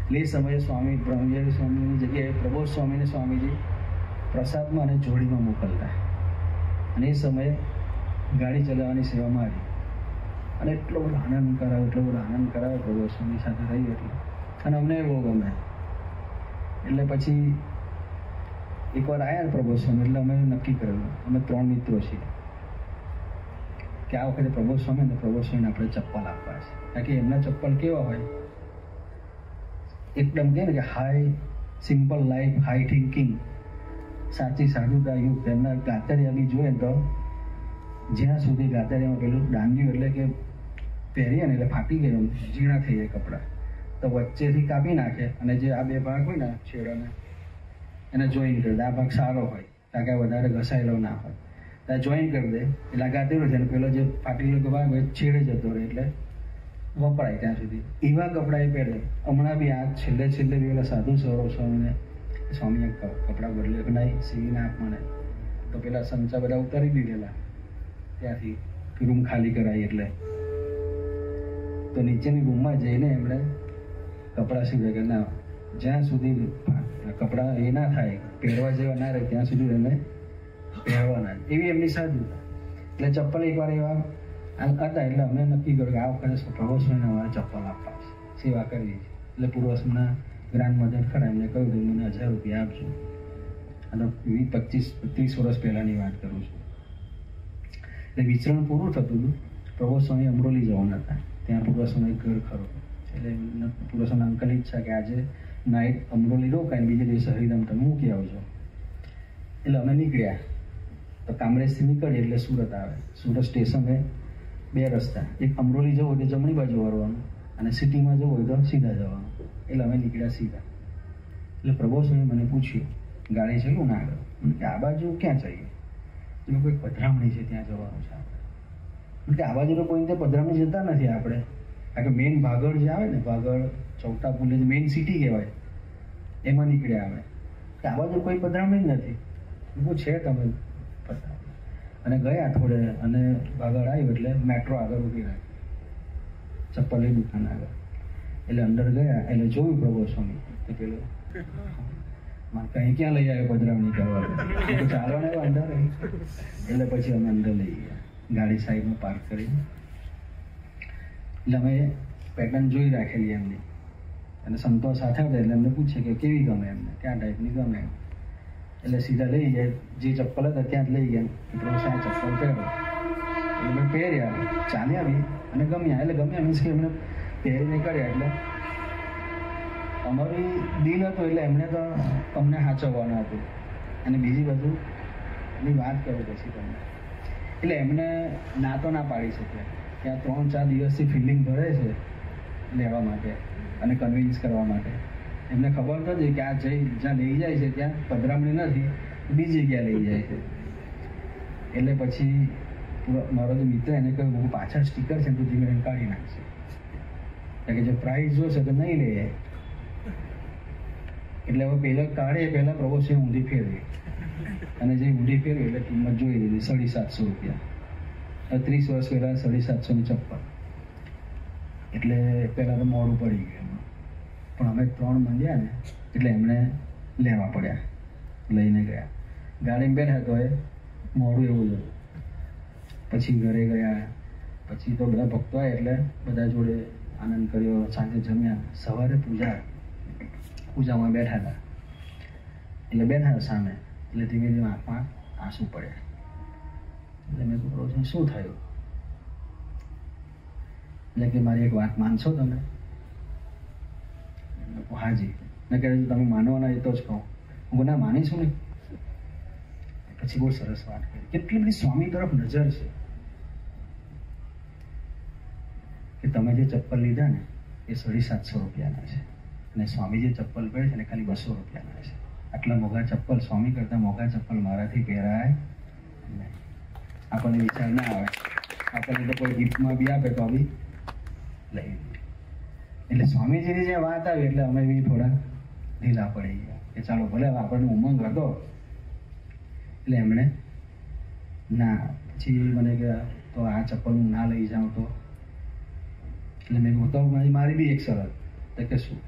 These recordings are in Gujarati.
એટલે એ સમયે સ્વામી બ્રહ્મચારી સ્વામીની જગ્યાએ પ્રબોધ સ્વામીને સ્વામીજી પ્રસાદમાં અને જોડીમાં મોકલતા. અને એ સમયે ગાડી ચલાવવાની સેવામાં આવી અને એટલો બધો આનંદ કરાવે પ્રબોધ સ્વામી સાથે રહી એટલે. અને અમને બહુ ગમે. એટલે પછી એકવાર આવ્યા પ્રબોધ સ્વામી એટલે અમે નક્કી કરેલું, અમે 3 મિત્રો છીએ કે આ વખતે પ્રબોધ સ્વામી અને પ્રબોધ સ્વામીને આપણે ચપ્પલ આપવા છે. કારણ કે એમના ચપ્પલ કેવા હોય, એકદમ કહે ને કે high simple life, high thinking, સાચી સાધુતા યુક્ત. એમના ગાતરિયા બી જોઈએ તો જ્યાં સુધી ગાતરિયામાં પેલું ડાંગ્યું એટલે કે પહેરીએ ને એટલે ફાટી ગયું, ઝીણા થઈ જાય કપડાં, તો વચ્ચેથી કાપી નાખે અને જે આ 2 ભાગ હોય ને છેડાને એને જોઈન કરી દે. આ ભાગ સારો હોય કારણ કે વધારે ઘસાયેલો ના હોય, ત્યાં જોઈન કરી દે એટલે આ ગાતેલું છે ને પેલો જે ફાટેલો ભાગ હોય છેડે જતો રહે એટલે વપરાય ત્યાં સુધી. એવા કપડાં એ પહેરે. હમણાં બી આ છેલ્લે બી પેલા સાધુ સૌરવ સ્વામીને સ્વામીએ કપડાં બદલે કે નહીં સીવીને આપ મને, તો પેલા સંચા બધા ઉતારી દીધેલા ત્યાંથી રૂમ ખાલી કરાવી એટલે. તો નીચેની રૂમમાં જઈને એમણે કપડાં સીવે કે ના, જ્યાં સુધી કપડાં એ ના થાય, પહેરવા જેવા ના રહે ત્યાં સુધી એને પહેરવાના. એવી એમની સાધુતા. એટલે ચપ્પલ એકવાર એવા હતા એટલે અમે નક્કી કર્યું કે આ વખતે પ્રબોધ સ્વામીને અમારે ચપ્પલ આપવા છે, સેવા કરવી છે. એટલે પૂર્વસમના ગ્રાન્ડ મધર ખરા એમને કહ્યું કે મને 1000 રૂપિયા આપજો. અને 25-30 વર્ષ પહેલાંની વાત કરું છું. એટલે વિચરણ પૂરું થતું હતું. પ્રબોધ સ્વામી અમરોલી જવાના હતા, ત્યાં પૂર્વસમનું ઘર ખરું. એટલે પૂર્વસમના અંકલની ઈચ્છા કે આજે નાઇટ અમરોલી રોકાઈને બીજે દિવસે હરિધામ તમે મૂકી આવજો. એટલે અમે નીકળ્યા. તો કામરેજથી નીકળીએ એટલે સુરત આવે. સુરત સ્ટેશને 2 રસ્તા, એક અમરોલી જવું હોય તો જમણી બાજુ વળવાનું અને સિટીમાં જવું હોય તો સીધા જવાનું. એટલે અમે નીકળ્યા સીધા. એટલે પ્રબોધ સ્વામી મને પૂછ્યું ગાડી છે ના આગળ, કે આ બાજુ ક્યાં જઈએ? એમાં કોઈ પધરામણી છે ત્યાં જવાનું છે આપણે. કે આ બાજુ તો કોઈ ત્યાં પધરામણી જતા નથી આપણે, કારણ કે મેઇન ભાગળ જે આવે ને, ભાગળ ચૌટા પુલે જે મેઇન સિટી કહેવાય એમાં નીકળ્યા આવે. કે આ બાજુ કોઈ પધરામણી જ નથી. એવું છે તમે પધરામણી. અને ગયા થોડે અને ભાગળ આવ્યું એટલે મેટ્રો આગળ ઊભી રાખી, ચપ્પલની દુકાન આગળ. એટલે અંદર ગયા એટલે જોયું પ્રબોધ સ્વામી તો પેલું કંઈ ક્યાં લઈ આવ્યો પધરામણી કરવા, ચાલો ને અંદર. એટલે પછી અમે અંદર લઈ ગયા, ગાડી સાઈડમાં પાર્ક કરી. એટલે અમે પેટર્ન જોઈ રાખેલી એમની અને સંતો સાથે હતા એટલે એમને પૂછે કે કેવી ગમે એમને, ક્યાં ટાઈપની ગમે. એટલે સીધા લઈ ગયા, જે ચપ્પલ હતા ત્યાં જ લઈ ગયા કે પ્રભુ આ ચપ્પલ પહેરો. એટલે મેં પહેર્યા, ચાલી આવી અને ગમ્યા. એટલે ગમ્યા મીન્સ કે એમને પહેરીને કર્યા. એટલે અમારી દિલ હતું એટલે એમને તો અમને સાચવવાના હતું. અને બીજી બાજુ એની વાત કરું પછી તમને, એટલે એમને ના તો ના પાડી શકે કે આ 3-4 દિવસથી ફિલિંગ ભરે છે લેવા માટે અને કન્વિન્સ કરવા માટે. એમને ખબર નથી કે આ જ્યાં લઈ જાય છે ત્યાં પધરામણી નથી, બીજી જગ્યાએ લઈ જાય છે. એટલે પછી મારો જે મિત્ર એને કહ્યું હું પાછળ સ્ટીકર છે તો ધીમે કાઢી નાખશે, કારણ કે જો પ્રાઇઝ જોશે તો નહીં લે. એટલે હવે પહેલાં કાઢે પહેલાં પ્રભુ છે ઊંધી ફેરવી, અને જે ઊંધી ફેરવી એટલે કિંમત જોઈ લીધી 750 રૂપિયા. 30 વર્ષ પહેલાં 750ની ચપ્પલ. એટલે પહેલાં તો મોડું પડી ગયું, પણ અમે 3 મંડ્યા ને એટલે એમણે લેવા પડ્યા, લઈને ગયા. ગાડીમાં બેઠા તો એ મોડું એવું જ હતું. પછી ઘરે ગયા, પછી તો બધા ભક્તો આવ્યા એટલે બધા જોડે આનંદ કર્યો, સાંજે જમ્યા. સવારે પૂજામાં બેઠા હતા એટલે બેઠા સામે એટલે ધીમે ધીમે આંખમાં આંસુ પડ્યા. એટલે મેં કહ્યું શું થયું? એટલે કે મારી એક વાત માનશો તમે? હાજી. મેં કહ્યું તમે માનવાના એ તો જ કહું. હું ના માનીશું ને. પછી બહુ સરસ વાત કરી, કેટલી બધી સ્વામી તરફ નજર છે કે તમે જે ચપ્પલ લીધા ને એ 750 રૂપિયાના છે અને સ્વામી જે ચપ્પલ પહેરે છે ને ખાલી 200 રૂપિયાના છે. આટલા મોંઘા ચપ્પલ, સ્વામી કરતાં મોંઘા ચપ્પલ મારાથી પહેરાય નહીં. આપણને વિચાર ના આવે, આપણને તો કોઈ ગિફ્ટમાં બી આપે તો બી લઈ. એટલે સ્વામીજીની જે વાત આવી એટલે અમે બી થોડા ઢીલા પડી ગયા કે ચાલો ભલે આપણને ઉમંગ હતો. એટલે એમણે ના, પછી મને કે તો આ ચપ્પલ હું ના લઈ જાઉં તો. એટલે મેં તો મારી બી એક શરત કે શું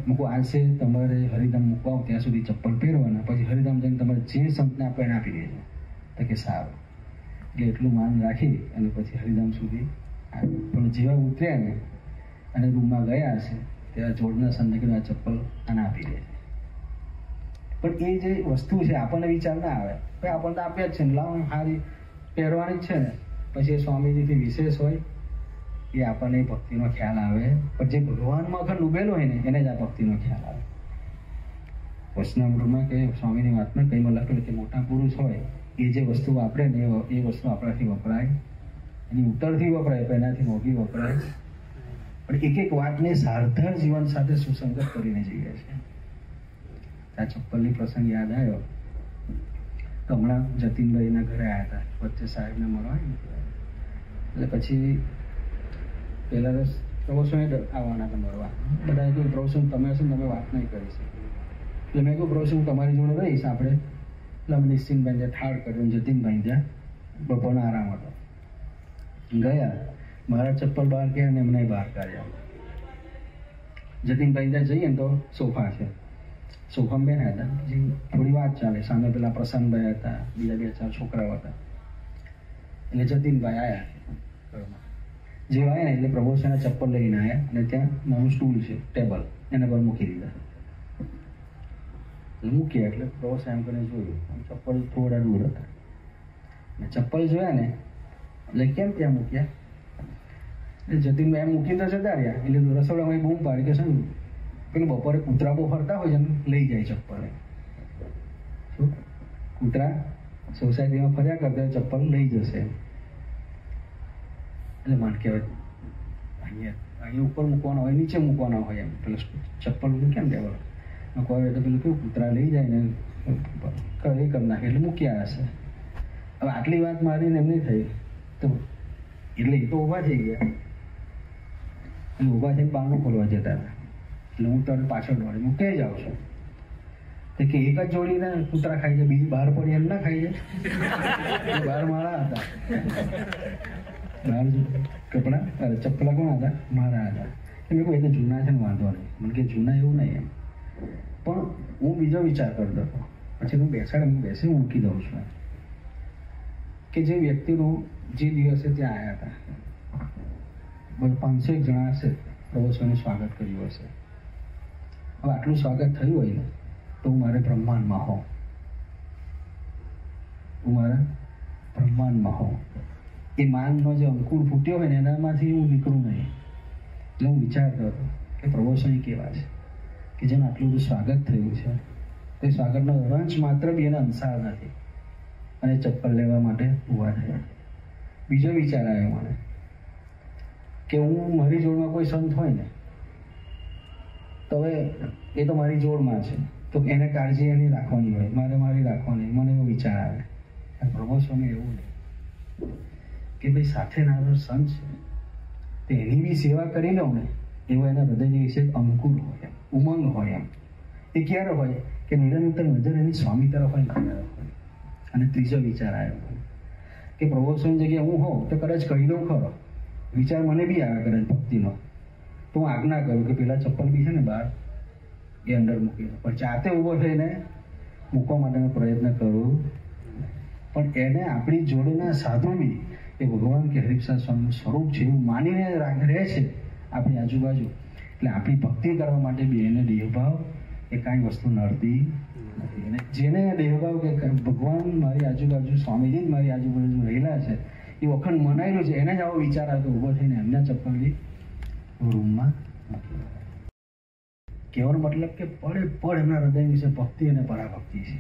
મૂકો આજે તમારે હરિધામ મૂકવા આવો ત્યાં સુધી ચપ્પલ પહેરવાના, પછી હરિધામ જઈને તમારે જે સંતને આપણે આપી દેજો. તો કે સારું. એટલે એટલું માન રાખી અને પછી હરિધામ સુધી આવ્યું. પણ જેવા ઉતર્યા ને અને રૂમમાં ગયા હશે ત્યાં જોડના સંતને કીધું આ ચપ્પલ આને આપી દે. પણ એ જે વસ્તુ છે આપણને વિચાર ના આવે, ભાઈ આપણને તો આપ્યા જ છે ને, લાવ સારી પહેરવાની જ છે ને. પછી એ સ્વામીજીથી વિશેષ હોય એ આપણને ભક્તિનો ખ્યાલ આવે. પણ જે ભગવાનમાં વખત ડૂબેલો હોય ને એને જ આ ભક્તિનો ખ્યાલ આવે. વચનામૃતમાં કે સ્વામીની વાતમાં કંઈમાં લખેલું કે મોટા પુરુષ હોય એ જે વસ્તુ વાપરે ને એ વસ્તુ આપણાથી વપરાય, એની ઉત્તરથી વપરાય, એનાથી મોંઘી વપરાય. પણ એક એક વાતને સાર્થક જીવન સાથે સુસંગત કરીને જઈએ છે. આ ચપ્પલની પ્રસંગ યાદ આવ્યો તો હમણાં જતીનભાઈના ઘરે આવ્યા હતા, વચ્ચે સાહેબને મળવા. એટલે પછી પહેલાં પ્રવોસને આવવાના હતા મળવા. બધા કહ્યું પ્રવોસન તમે હશો ને તમે વાત નહીં કરી શકો. એટલે મેં કહ્યું પ્રવોસન તમારી જોડે રહીશ આપણે. એટલે અમે નિશ્ચિતભાઈ ત્યાં ઠાળ કર્યું, જતીનભાઈ ત્યાં બપોરનો આરામ હતો. ગયા મારા ચપ્પલ બહાર ગયા અને એમને બહાર કાઢ્યા. જતીનભાઈ ત્યાં જઈએ ને તો સોફા છે, સોફામાં બેઠા હતા. પછી થોડી વાત ચાલે, સામે પેલા પ્રશાંતભાઈ હતા, બીજા 2-4 છોકરાઓ હતા. એટલે જતીનભાઈ આવ્યા ઘરમાં. જેવા આવ્યા ને એટલે પ્રભુસેના ચપ્પલ લઈને આવ્યા અને ત્યાં નાનું સ્ટૂલ છે, ટેબલ, એના પર મૂકી દીધા. એટલે મૂક્યા એટલે પ્રભુસે એમ કરીને જોયું, ચપ્પલ થોડા દૂર હતા. અને ચપ્પલ જોયા ને એટલે કેમ ત્યાં મૂક્યા? એટલે જતીનભાઈ એમ મૂકીને તો જતા રહ્યા. એટલે રસોડામાં બૂમ પાડી કે શું પેલું બપોરે કૂતરા બહુ ફરતા હોય છે ને લઈ જાય ચપ્પલ. શું કૂતરા સોસાયટીમાં ફર્યા કરતા ચપ્પલ લઈ જશે. એટલે મને કહેવાય અહીંયા ઉપર મૂકવાના હોય, નીચે મૂકવાના હોય. એમ પેલું ચપ્પલ કેમ દેવાનું કોઈ તો પેલું કેવું કૂતરા લઈ જાય ને એ કરી નાખે એટલે મૂક્યા હશે. હવે આટલી વાત મારીને એમ નહીં થઈ તો એટલે એ તો ઊભા થઈ ગયા. એટલે ઊભા થઈને બારણું ખોલવા જતા હતા. એટલે હું તરત પાછળ દોડી હું ક્યાં જાઉં છું? તો કે એક જ જોડીને કૂતરા ખાઈ જાય, બીજી બહાર પડી એમ ના ખાઈ જાય. 12 માળા હતા, 12 કપડા ચપ્પલા કોણ હતા? મારા હતા. મેં કહ્યું એ તો જૂના છે ને વાંધો નહીં. મને કે જૂના એવું નહીં એમ. પણ હું બીજો વિચાર કરતો હતો. પછી હું બેસી મૂકી દઉં છું કે જે વ્યક્તિનું જે દિવસે ત્યાં આવ્યા હતા 500 જણા હશે, પ્રવચનનું સ્વાગત કર્યું હશે. હવે આટલું સ્વાગત થયું હોય ને તો હું મારે બ્રહ્માંડમાં હોઉં, એ માનનો જે અંકુર ફૂટ્યો હોય ને એનામાંથી હું નીકળું નહીં. એટલે હું વિચારતો હતો કે પ્રવચન કેવા છે કે જેનું આટલું બધું સ્વાગત થયું છે, તે સ્વાગતનો રંચ માત્ર બી એના અંસાર નથી. અને ચપ્પલ લેવા માટે ઊભા થયા. બીજો વિચાર આવ્યો મને કે હું મારી જોડમાં કોઈ સંત હોય ને તો હવે એ તો મારી જોડમાં છે તો એને કાળજી એની રાખવાની હોય, મારે મારી રાખવાની. મને એવો વિચાર આવે. પ્રભુ સ્વામી એવું નહીં કે ભાઈ સાથે નાનો સંત છે તો એની બી સેવા કરી લઉં ને એવો એના હૃદયની વિશે અંકુર હોય, ઉમંગ હોય. એમ એ ક્યારે હોય કે નિરંતર નજર એની સ્વામી તરફ હોય ત્યારે હોય. અને ત્રીજો વિચાર આવ્યો કે પ્રવોસન જગ્યાએ હું હોઉં તો કદાચ કહી દઉં ખરો, વિચાર મને બી આવે કદાચ ભક્તિનો, તો હું આજ્ઞા કરું કે પેલા ચપ્પલ બી છે ને બહાર એ અંદર મૂકી દઉં. પણ જાતે ઊભો થઈને મૂકવા માટેનો પ્રયત્ન કરું. પણ એને આપણી જોડેના સાધુ બી એ ભગવાન કે હરિપ્રસાદ સ્વામીનું સ્વરૂપ છે એવું માનીને રહે છે આપણી આજુબાજુ. એટલે આપણી ભક્તિ કરવા માટે બી એને દેહભાવ એ કાંઈ વસ્તુ નડતી નથી. અને જેને દેહભાવ કે ભગવાન મારી આજુબાજુ, સ્વામીજી જ મારી આજુબાજુ રહેલા છે એ વખત મનાયેલું છે, એને જ આવો વિચાર આવ્યો ઊભો થઈને એમના ચપ્પલ બી રૂમમાં મૂકી. કહેવાનો મતલબ કે પડે એમના હૃદય વિશે ભક્તિ અને પરાભક્તિ છે.